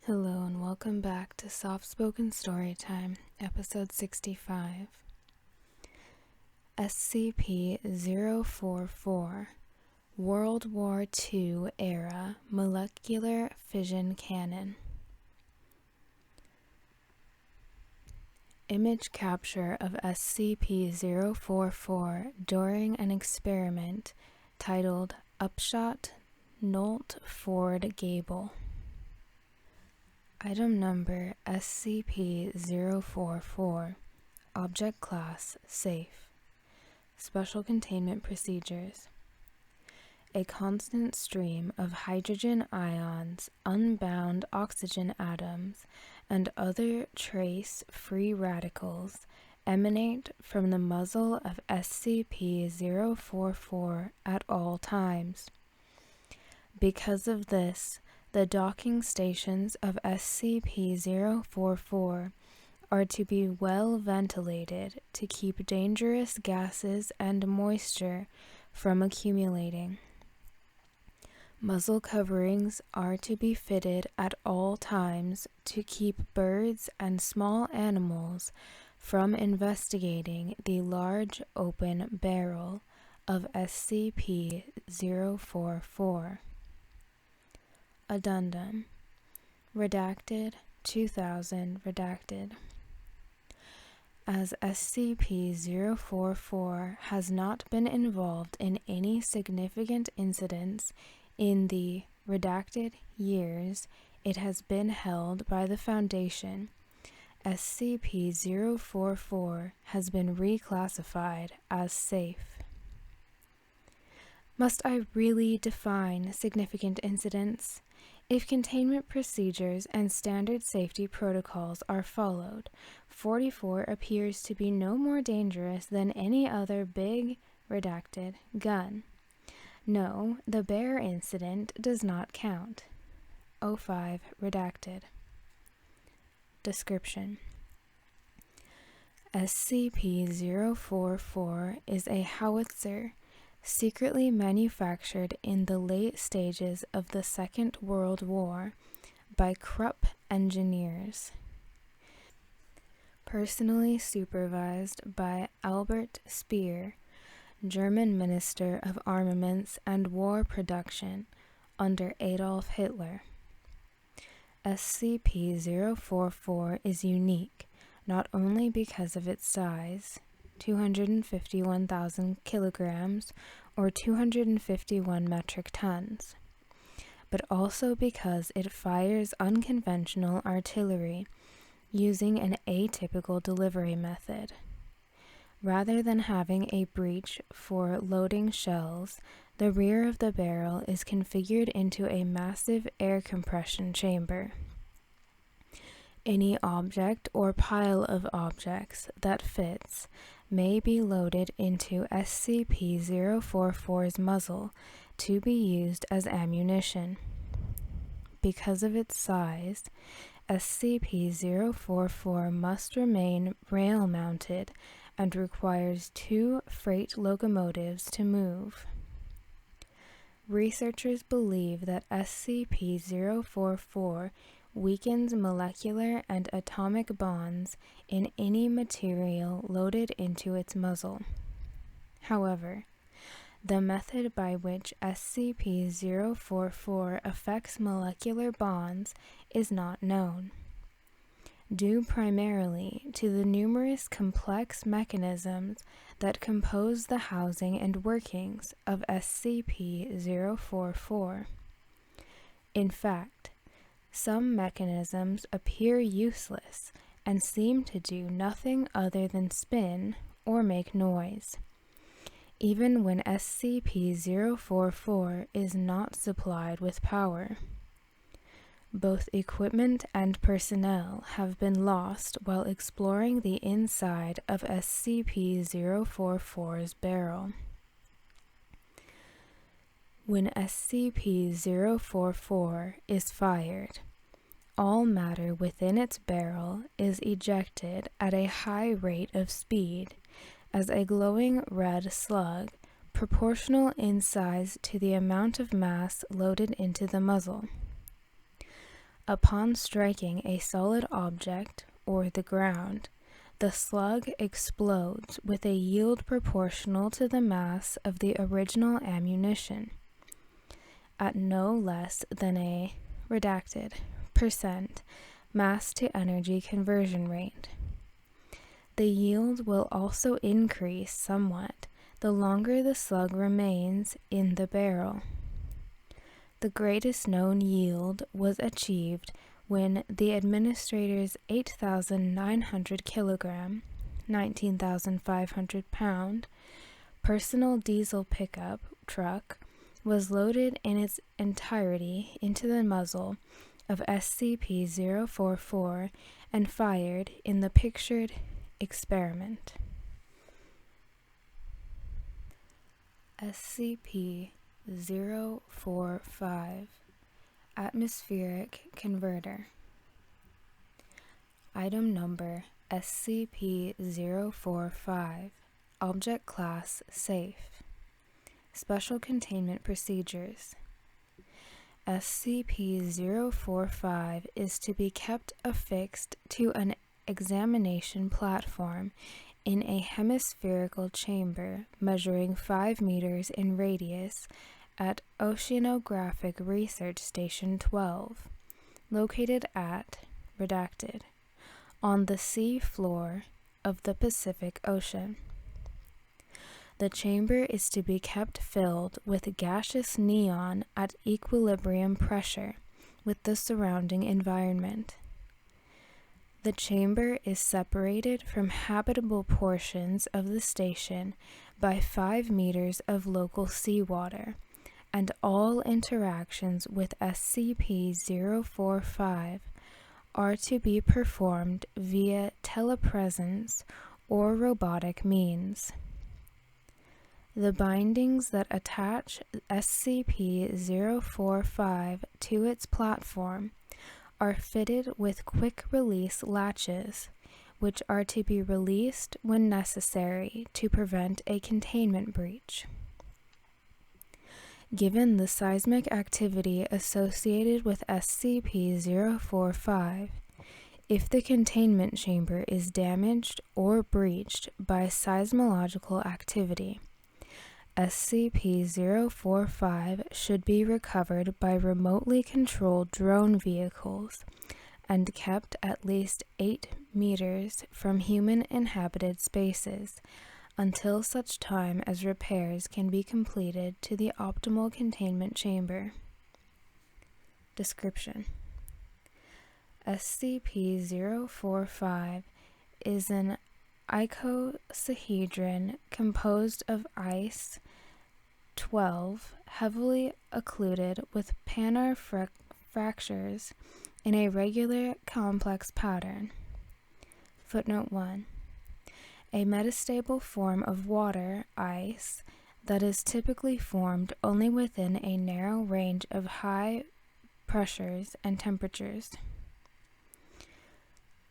Hello and welcome back to Soft Spoken Storytime, episode 65. SCP-044, World War II era Molecular-Fission Cannon. Image capture of SCP-044 during an experiment titled Upshot Nolt Ford Gable. Item number SCP-044, Object Class Safe. Special Containment Procedures. A constant stream of hydrogen ions, unbound oxygen atoms, and other trace free radicals emanate from the muzzle of SCP-044 at all times. Because of this, the docking stations of SCP-044 are to be well ventilated to keep dangerous gases and moisture from accumulating. Muzzle coverings are to be fitted at all times to keep birds and small animals from investigating the large open barrel of SCP-044. Addendum. Redacted, 2000, redacted. As SCP-044 has not been involved in any significant incidents in the redacted years it has been held by the Foundation, SCP-044 has been reclassified as safe. Must I really define significant incidents? If containment procedures and standard safety protocols are followed, 44 appears to be no more dangerous than any other big, redacted, gun. No, the bear incident does not count. 05, redacted. Description. SCP-044 is a howitzer secretly manufactured in the late stages of the Second World War by Krupp engineers. Personally supervised by Albert Speer, German Minister of Armaments and War Production under Adolf Hitler. SCP-044 is unique not only because of its size, 251,000 kilograms or 251 metric tons, but also because it fires unconventional artillery using an atypical delivery method. Rather than having a breech for loading shells, the rear of the barrel is configured into a massive air compression chamber. Any object or pile of objects that fits may be loaded into SCP-044's muzzle to be used as ammunition. Because of its size, SCP-044 must remain rail-mounted and requires 2 freight locomotives to move. Researchers believe that SCP-044 weakens molecular and atomic bonds in any material loaded into its muzzle. However, the method by which SCP-044 affects molecular bonds is not known, due primarily to the numerous complex mechanisms that compose the housing and workings of SCP-044. In fact, some mechanisms appear useless and seem to do nothing other than spin or make noise, even when SCP-044 is not supplied with power. Both equipment and personnel have been lost while exploring the inside of SCP-044's barrel. When SCP-044 is fired, all matter within its barrel is ejected at a high rate of speed as a glowing red slug, proportional in size to the amount of mass loaded into the muzzle. Upon striking a solid object or the ground, the slug explodes with a yield proportional to the mass of the original ammunition, at no less than a redacted percent mass to energy conversion rate. The yield will also increase somewhat the longer the slug remains in the barrel. The greatest known yield was achieved when the administrator's 8,900 kilogram, 19,500 pound, personal diesel pickup truck was loaded in its entirety into the muzzle of SCP-044 and fired in the pictured experiment. SCP-045 Atmospheric Converter. Item number SCP-045. Object Class Safe. Special Containment Procedures. SCP-045 is to be kept affixed to an examination platform in a hemispherical chamber measuring 5 meters in radius at Oceanographic Research Station 12, located at, redacted, on the sea floor of the Pacific Ocean. The chamber is to be kept filled with gaseous neon at equilibrium pressure with the surrounding environment. The chamber is separated from habitable portions of the station by 5 meters of local seawater, and all interactions with SCP-045 are to be performed via telepresence or robotic means. The bindings that attach SCP-045 to its platform are fitted with quick-release latches, which are to be released when necessary to prevent a containment breach. Given the seismic activity associated with SCP-045, if the containment chamber is damaged or breached by seismological activity, SCP-045 should be recovered by remotely controlled drone vehicles and kept at least 8 meters from human-inhabited spaces until such time as repairs can be completed to the optimal containment chamber. Description: SCP-045 is an icosahedron composed of ice-12 heavily occluded with planar fractures in a regular complex pattern. Footnote 1. A metastable form of water ice that is typically formed only within a narrow range of high pressures and temperatures.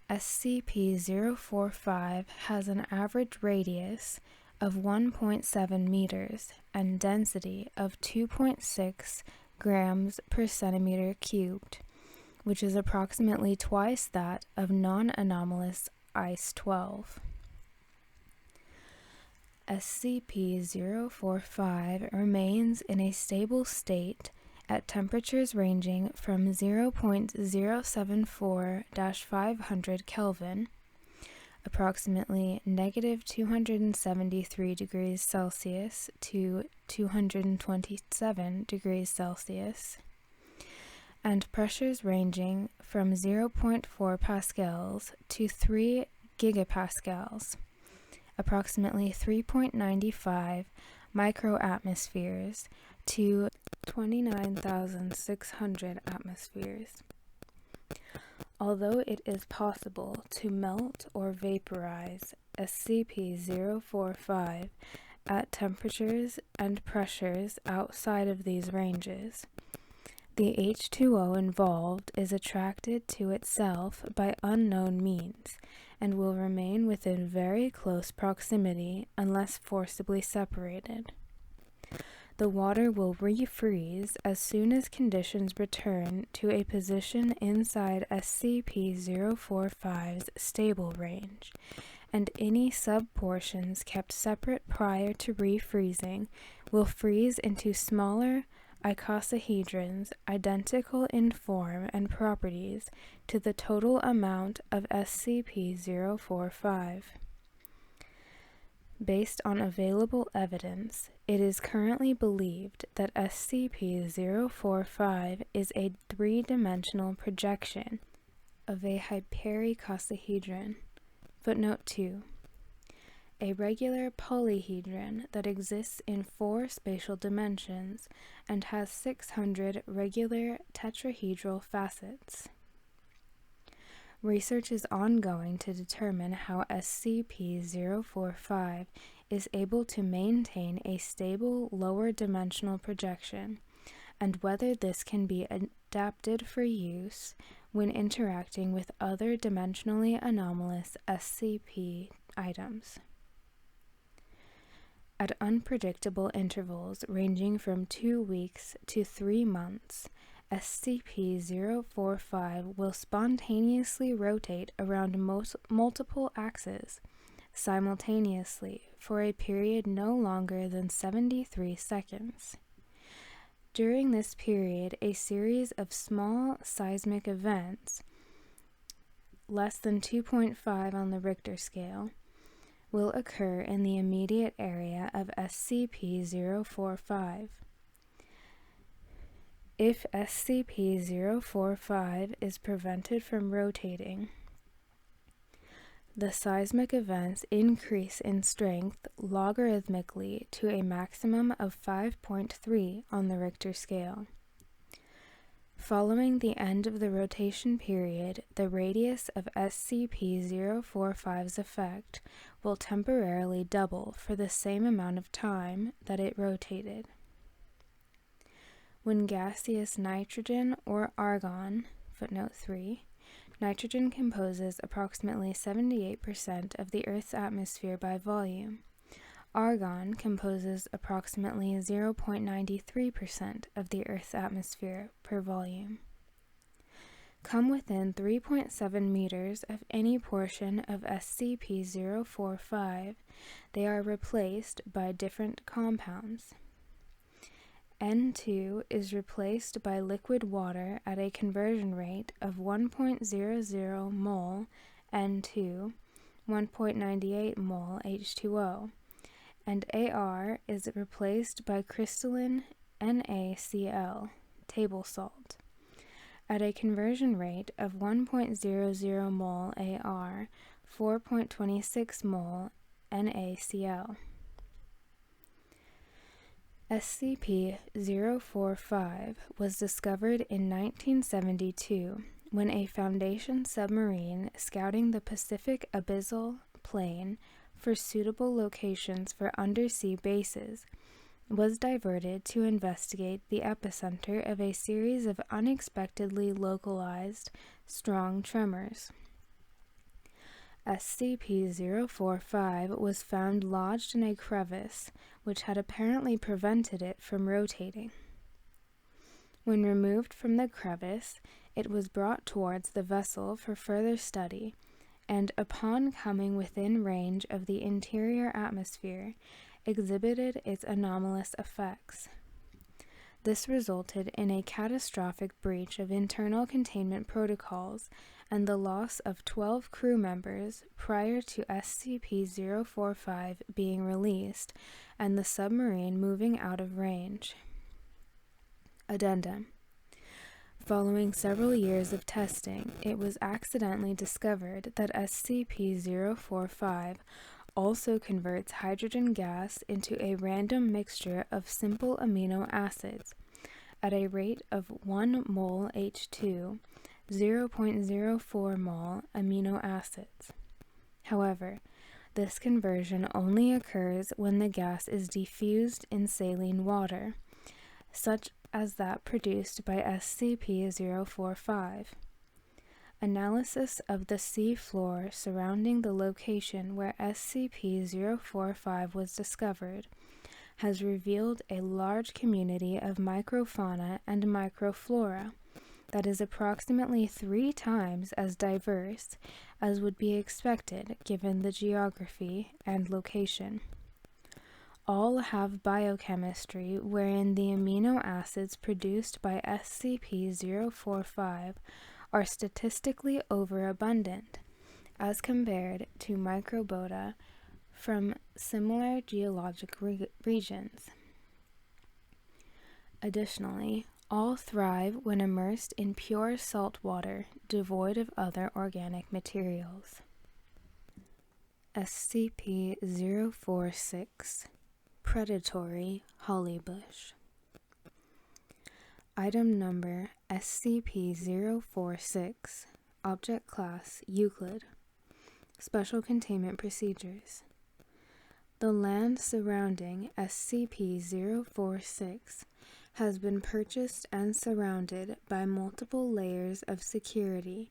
SCP-045 has an average radius of 1.7 meters and density of 2.6 grams per centimeter cubed, which is approximately twice that of non-anomalous ice-12. SCP-045 remains in a stable state at temperatures ranging from 0.074-500 Kelvin, approximately negative 273 degrees Celsius to 227 degrees Celsius, and pressures ranging from 0.4 pascals to 3 gigapascals, approximately 3.95 microatmospheres to 29,600 atmospheres. Although it is possible to melt or vaporize SCP-045 at temperatures and pressures outside of these ranges, the H2O involved is attracted to itself by unknown means and will remain within very close proximity unless forcibly separated. The water will refreeze as soon as conditions return to a position inside SCP-045's stable range, and any sub-portions kept separate prior to refreezing will freeze into smaller icosahedrons identical in form and properties to the total amount of SCP-045. Based on available evidence, it is currently believed that SCP-045 is a three-dimensional projection of a hypericosahedron. Footnote 2. A regular polyhedron that exists in 4 spatial dimensions and has 600 regular tetrahedral facets. Research is ongoing to determine how SCP-045 is able to maintain a stable lower dimensional projection, and whether this can be adapted for use when interacting with other dimensionally anomalous SCP items. At unpredictable intervals ranging from 2 weeks to 3 months, SCP-045 will spontaneously rotate around multiple axes simultaneously for a period no longer than 73 seconds. During this period, a series of small seismic events, less than 2.5 on the Richter scale, will occur in the immediate area of SCP-045. If SCP-045 is prevented from rotating, the seismic events increase in strength logarithmically to a maximum of 5.3 on the Richter scale. Following the end of the rotation period, the radius of SCP-045's effect will temporarily double for the same amount of time that it rotated. When gaseous nitrogen or argon, footnote 3, nitrogen composes approximately 78% of the Earth's atmosphere by volume. Argon composes approximately 0.93% of the Earth's atmosphere per volume. Come within 3.7 meters of any portion of SCP-045, they are replaced by different compounds. N2 is replaced by liquid water at a conversion rate of 1.00 mol N2, 1.98 mol H2O, and AR is replaced by crystalline NaCl, table salt, at a conversion rate of 1.00 mol AR, 4.26 mol NaCl. SCP-045 was discovered in 1972 when a Foundation submarine scouting the Pacific Abyssal Plain for suitable locations for undersea bases was diverted to investigate the epicenter of a series of unexpectedly localized, strong tremors. SCP-045 was found lodged in a crevice which had apparently prevented it from rotating. When removed from the crevice, it was brought towards the vessel for further study, and upon coming within range of the interior atmosphere, exhibited its anomalous effects. This resulted in a catastrophic breach of internal containment protocols and the loss of 12 crew members prior to SCP-045 being released and the submarine moving out of range. Addendum. Following several years of testing, it was accidentally discovered that SCP-045 also converts hydrogen gas into a random mixture of simple amino acids at a rate of 1 mol H2, 0.04 mol amino acids. However, this conversion only occurs when the gas is diffused in saline water, such as that produced by SCP-045. Analysis of the sea floor surrounding the location where SCP-045 was discovered has revealed a large community of microfauna and microflora that is approximately 3 times as diverse as would be expected given the geography and location. All have biochemistry wherein the amino acids produced by SCP-045 are statistically overabundant as compared to microbiota from similar geologic regions. Additionally, all thrive when immersed in pure salt water devoid of other organic materials. SCP-046 Predatory Hollybush. Item number SCP-046 Object Class Euclid. Special Containment Procedures. The land surrounding SCP-046 has been purchased and surrounded by multiple layers of security,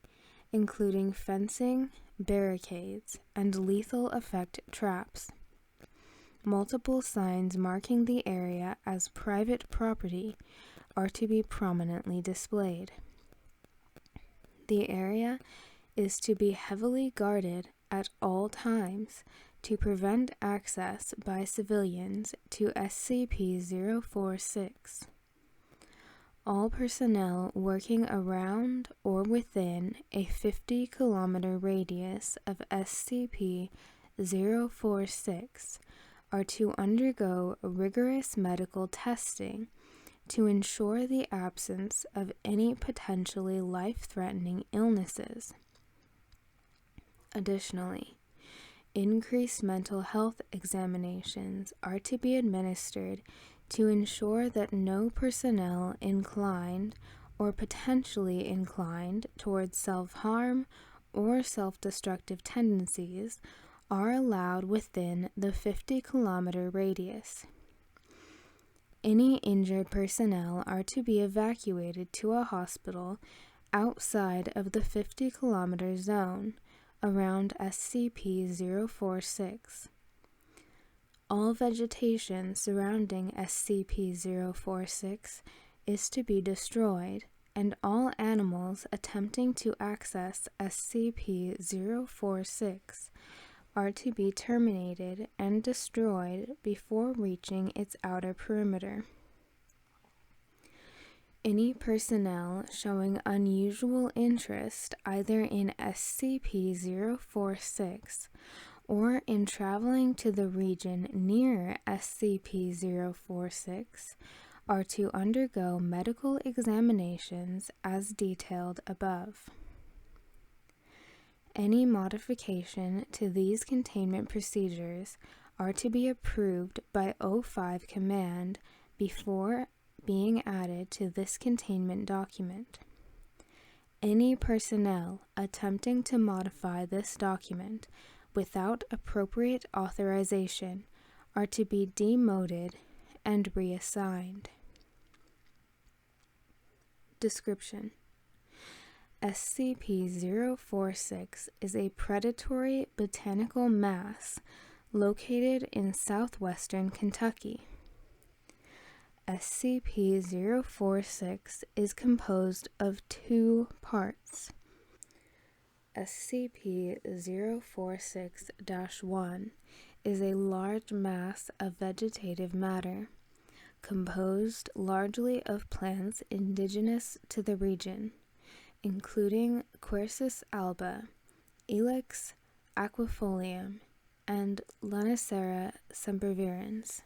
including fencing, barricades, and lethal effect traps. Multiple signs marking the area as private property are to be prominently displayed. The area is to be heavily guarded at all times to prevent access by civilians to SCP-046. All personnel working around or within a 50-kilometer radius of SCP-046 are to undergo rigorous medical testing to ensure the absence of any potentially life-threatening illnesses. Additionally, increased mental health examinations are to be administered to ensure that no personnel inclined or potentially inclined towards self-harm or self-destructive tendencies are allowed within the 50-kilometer radius. Any injured personnel are to be evacuated to a hospital outside of the 50-kilometer zone around SCP-046. All vegetation surrounding SCP-046 is to be destroyed, and all animals attempting to access SCP-046 are to be terminated and destroyed before reaching its outer perimeter. Any personnel showing unusual interest either in SCP-046 or in traveling to the region near SCP-046 are to undergo medical examinations as detailed above. Any modification to these containment procedures are to be approved by O5 Command before being added to this containment document. Any personnel attempting to modify this document without appropriate authorization are to be demoted and reassigned. Description: SCP-046 is a predatory botanical mass located in southwestern Kentucky. SCP-046 is composed of 2 parts. SCP-046-1 is a large mass of vegetative matter, composed largely of plants indigenous to the region, including Quercus alba, Ilex aquifolium, and Lonicera sempervirens,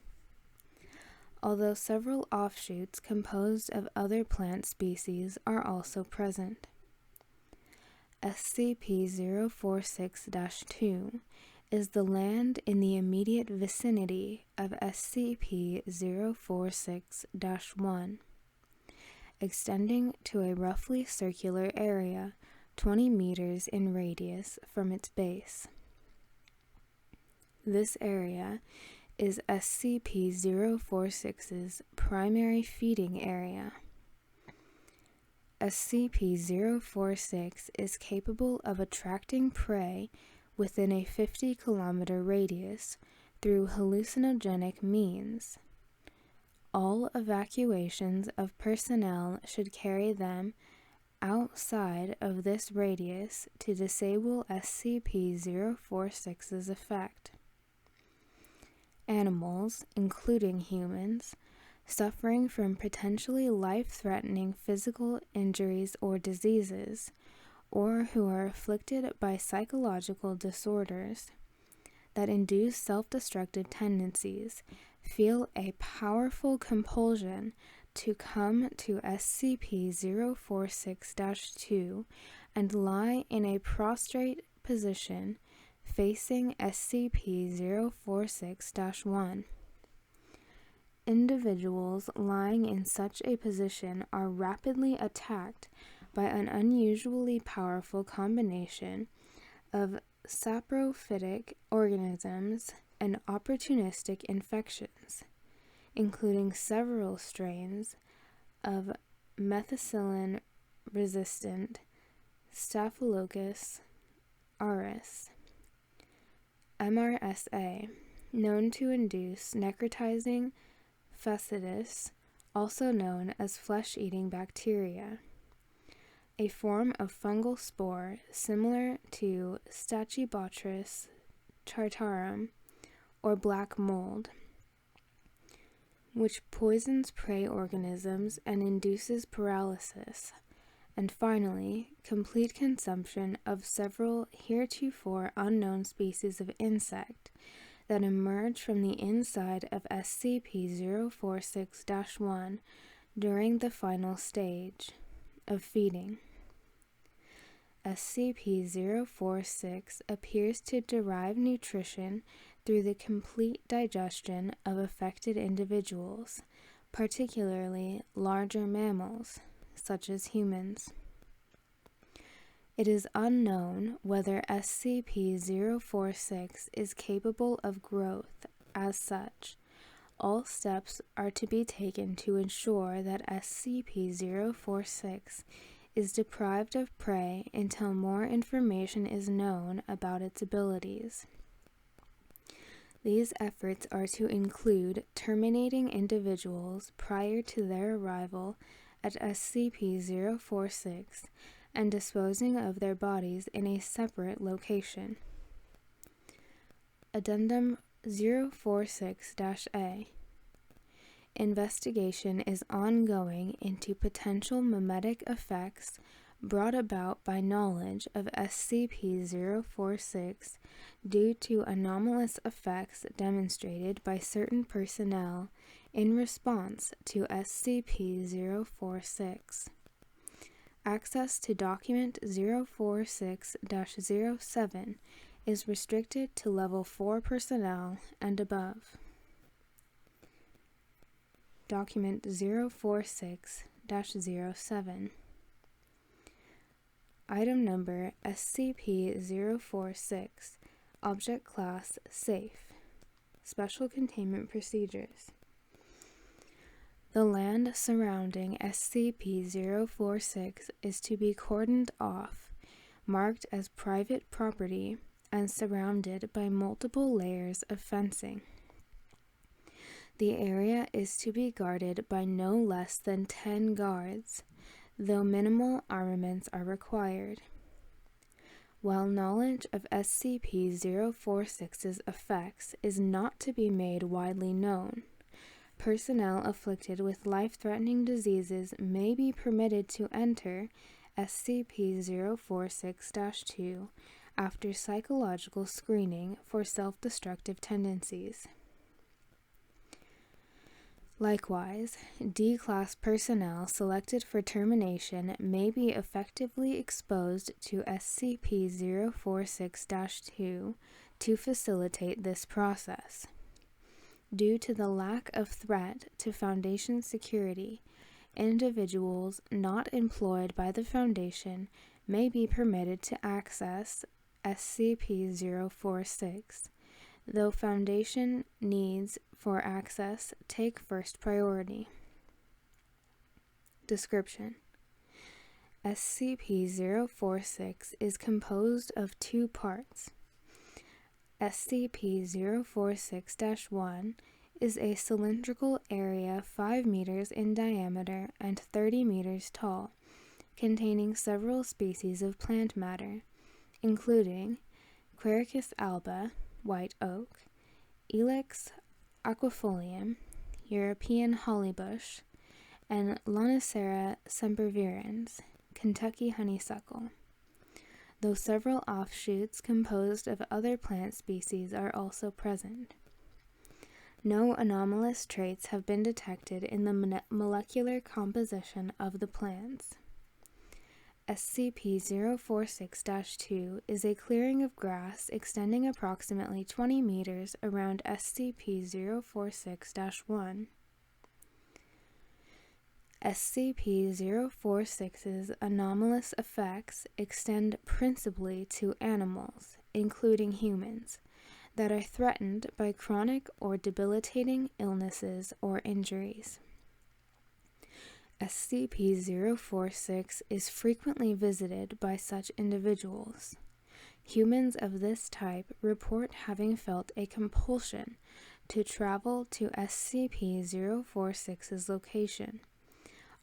although several offshoots composed of other plant species are also present. SCP-046-2 is the land in the immediate vicinity of SCP-046-1, extending to a roughly circular area 20 meters in radius from its base. This area is SCP-046's primary feeding area. SCP-046 is capable of attracting prey within a 50-kilometer radius through hallucinogenic means, All evacuations of personnel should carry them outside of this radius to disable SCP-046's effect. Animals, including humans, suffering from potentially life-threatening physical injuries or diseases, or who are afflicted by psychological disorders that induce self-destructive tendencies, feel a powerful compulsion to come to SCP-046-2 and lie in a prostrate position facing SCP-046-1. Individuals lying in such a position are rapidly attacked by an unusually powerful combination of saprophytic organisms and opportunistic infections, including several strains of methicillin-resistant Staphylococcus aureus, MRSA, known to induce necrotizing fasciitis, also known as flesh-eating bacteria, a form of fungal spore similar to Stachybotrys chartarum, or black mold, which poisons prey organisms and induces paralysis, and finally, complete consumption of several heretofore unknown species of insect that emerge from the inside of SCP-046-1 during the final stage of feeding. SCP-046 appears to derive nutrition through the complete digestion of affected individuals, particularly larger mammals, such as humans. It is unknown whether SCP-046 is capable of growth. As such, all steps are to be taken to ensure that SCP-046 is deprived of prey until more information is known about its abilities. These efforts are to include terminating individuals prior to their arrival at SCP-046 and disposing of their bodies in a separate location. Addendum 046-A. Investigation is ongoing into potential mimetic effects brought about by knowledge of SCP-046 due to anomalous effects demonstrated by certain personnel in response to SCP-046. Access to Document 046-07 is restricted to Level 4 personnel and above. Document 046-07. Item number SCP-046. Object Class Safe. Special Containment Procedures. The land surrounding SCP-046 is to be cordoned off, marked as private property, and surrounded by multiple layers of fencing. The area is to be guarded by no less than 10 guards, though minimal armaments are required. While knowledge of SCP-046's effects is not to be made widely known, personnel afflicted with life-threatening diseases may be permitted to enter SCP-046-2 after psychological screening for self-destructive tendencies. Likewise, D-Class personnel selected for termination may be effectively exposed to SCP-046-2 to facilitate this process. Due to the lack of threat to Foundation security, individuals not employed by the Foundation may be permitted to access SCP-046, though Foundation needs for access take first priority. Description: SCP-046 is composed of two parts. SCP-046-1 is a cylindrical area 5 meters in diameter and 30 meters tall, containing several species of plant matter, including Quercus alba, white oak, Ilex aquifolium, European hollybush, and Lonicera sempervirens, Kentucky honeysuckle, though several offshoots composed of other plant species are also present. No anomalous traits have been detected in the molecular composition of the plants. SCP-046-2 is a clearing of grass extending approximately 20 meters around SCP-046-1. SCP-046's anomalous effects extend principally to animals, including humans, that are threatened by chronic or debilitating illnesses or injuries. SCP-046 is frequently visited by such individuals. Humans of this type report having felt a compulsion to travel to SCP-046's location,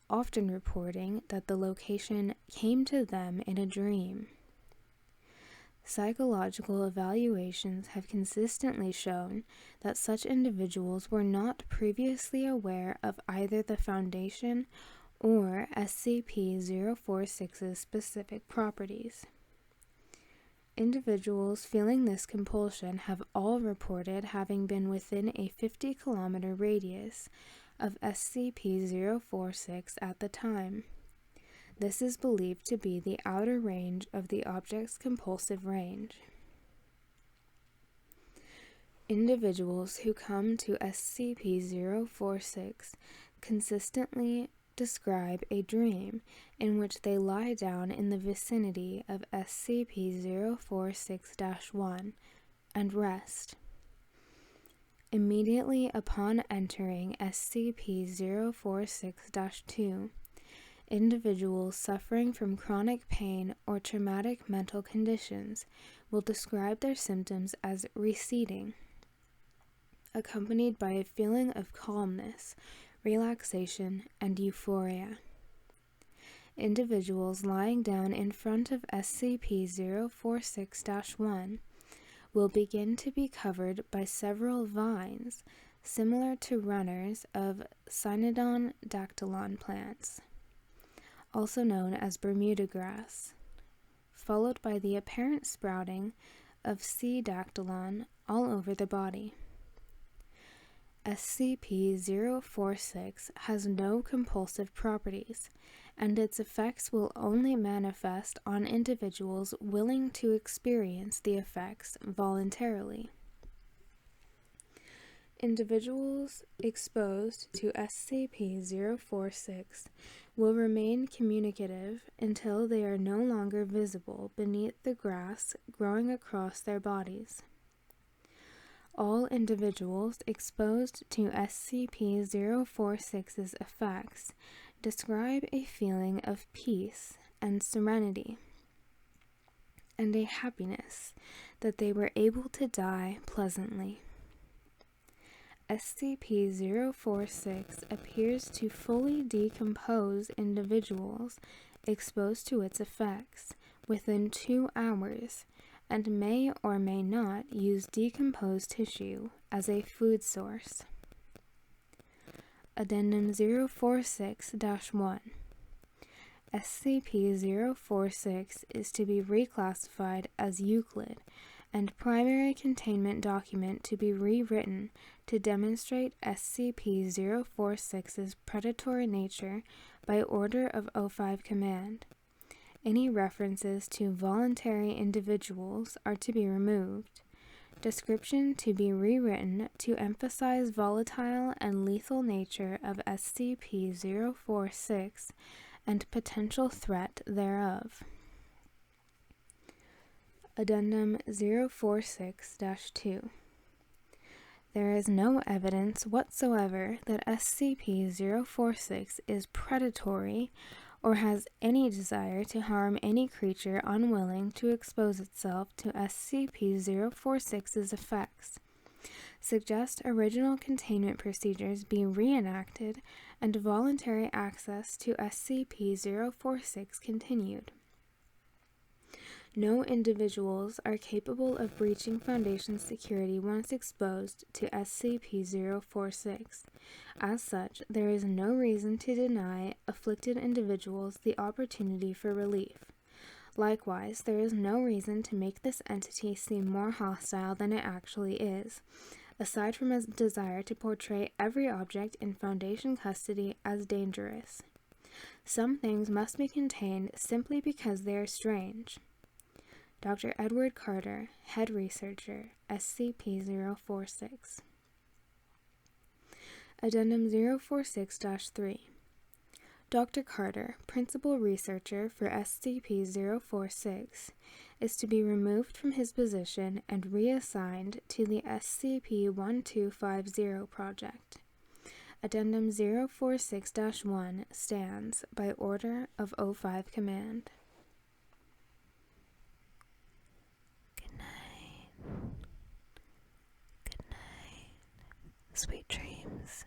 often reporting that the location came to them in a dream. Psychological evaluations have consistently shown that such individuals were not previously aware of either the Foundation or SCP-046's specific properties. Individuals feeling this compulsion have all reported having been within a 50-kilometer radius of SCP-046 at the time. This is believed to be the outer range of the object's compulsive range. Individuals who come to SCP-046 consistently describe a dream in which they lie down in the vicinity of SCP-046-1 and rest. Immediately upon entering SCP-046-2, individuals suffering from chronic pain or traumatic mental conditions will describe their symptoms as receding, accompanied by a feeling of calmness, relaxation, and euphoria. Individuals lying down in front of SCP-046-1 will begin to be covered by several vines similar to runners of Cynodon dactylon plants, also known as Bermuda grass, followed by the apparent sprouting of C. dactylon all over the body. SCP-046 has no compulsive properties, and its effects will only manifest on individuals willing to experience the effects voluntarily. Individuals exposed to SCP-046 will remain communicative until they are no longer visible beneath the grass growing across their bodies. All individuals exposed to SCP-046's effects describe a feeling of peace and serenity, and a happiness that they were able to die pleasantly. SCP-046 appears to fully decompose individuals exposed to its effects within 2 hours, and may or may not use decomposed tissue as a food source. Addendum 046-1. SCP-046 is to be reclassified as Euclid, and primary containment document to be rewritten to demonstrate SCP-046's predatory nature by order of O5 Command. Any references to voluntary individuals are to be removed. Description to be rewritten to emphasize volatile and lethal nature of SCP-046 and potential threat thereof. Addendum 046-2. There is no evidence whatsoever that SCP-046 is predatory or has any desire to harm any creature unwilling to expose itself to SCP-046's effects. Suggest original containment procedures be reenacted and voluntary access to SCP-046 continued. No individuals are capable of breaching Foundation security once exposed to SCP-046. As such, there is no reason to deny afflicted individuals the opportunity for relief. Likewise, there is no reason to make this entity seem more hostile than it actually is, aside from a desire to portray every object in Foundation custody as dangerous. Some things must be contained simply because they are strange. Dr. Edward Carter, Head Researcher, SCP-046. Addendum 046-3. Dr. Carter, Principal Researcher for SCP-046, is to be removed from his position and reassigned to the SCP-1250 project. Addendum 046-1 stands by order of O5 Command. Good night. Good night. Sweet dreams.